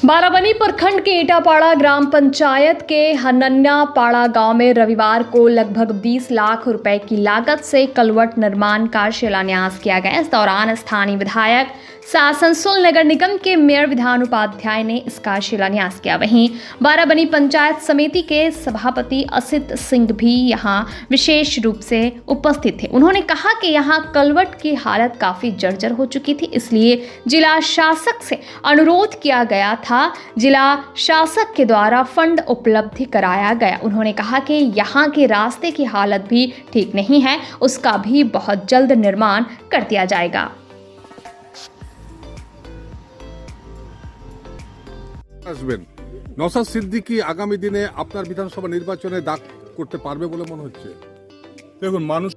बाराबनी प्रखंड के ईटापाड़ा ग्राम पंचायत के हनन्यापाड़ा गांव में रविवार को लगभग 20 लाख रुपए की लागत से कलवर्ट निर्माण का शिलान्यास किया गया। इस दौरान स्थानीय विधायक आसनसोल नगर निगम के मेयर विधान उपाध्याय ने इसका शिलान्यास किया। वहीं बाराबनी पंचायत समिति के सभापति असित सिंह भी यहां विशेष रूप से उपस्थित थे। उन्होंने कहा कि यहां कलवर्ट की हालत काफी जर्जर हो चुकी थी, इसलिए जिला शासक से अनुरोध किया गया था। जिला शासक के द्वारा फंड उपलब्ध कराया गया। उन्होंने कहा कि यहाँ के रास्ते की हालत भी ठीक नहीं है, उसका भी बहुत जल्द निर्माण कर दिया जाएगा। নওশাদ সিদ্দিকী আগামী দিনে আপনার বিধানসভা নির্বাচনে দাগ করতে পারবে বলে মনে হচ্ছে? দেখুন, মানুষ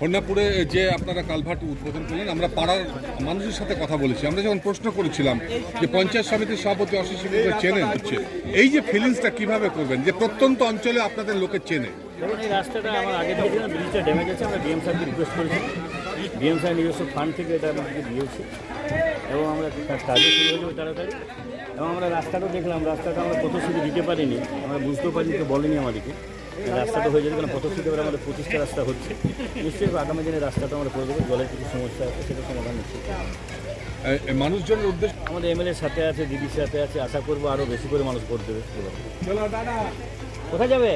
হন্যাপুরে যে আপনারা কালভার্ট উদ্বোধন করলেন, আমরা পাড়ার মানুষের সাথে কথা বলেছি। আমরা যখন প্রশ্ন করেছিলাম যে পঞ্চায়েত সমিতির সভাপতি অশিস চেনেন হচ্ছে, এই যে ফিলিংসটা কিভাবে করবেন যে প্রত্যন্ত অঞ্চলে আপনাদের লোকে চেনে? দেখুন, এই রাস্তাটা আমার আগে থেকে ব্রিজটা ড্যামেজ আছে। আমরা ডিএম সাহেবকে রিকোয়েস্ট করেছি, ডিএম সাহেব নিজস্ব ফান্ড থেকে এটা আমাদেরকে দিয়েছে এবং আমরা কাজও শুরু হয়ে যাবে তাড়াতাড়ি। এবং আমরা রাস্তাটাও দেখলাম, রাস্তাটা আমরা প্রতিশ্রুতি দিতে পারিনি, আমরা বুঝতেও পারিনি, তো বলেনি আমাদেরকে রাস্তাটা হয়ে যাবে, কারণ প্রতিশ্রুতি করে আমাদের 25টা রাস্তা হচ্ছে। নিশ্চয়ই আগামী দিনে রাস্তাটা আমরা করে দেবো। জলের কিছু সমস্যা আছে, সেটা সমাধান হচ্ছে। মানুষজনের উদ্দেশ্য আমাদের এমএলএর সাথে আছে, দিদির সাথে আছে, আশা করবো আরও বেশি করে মানুষ ভোট দেবে। কোথায় যাবে?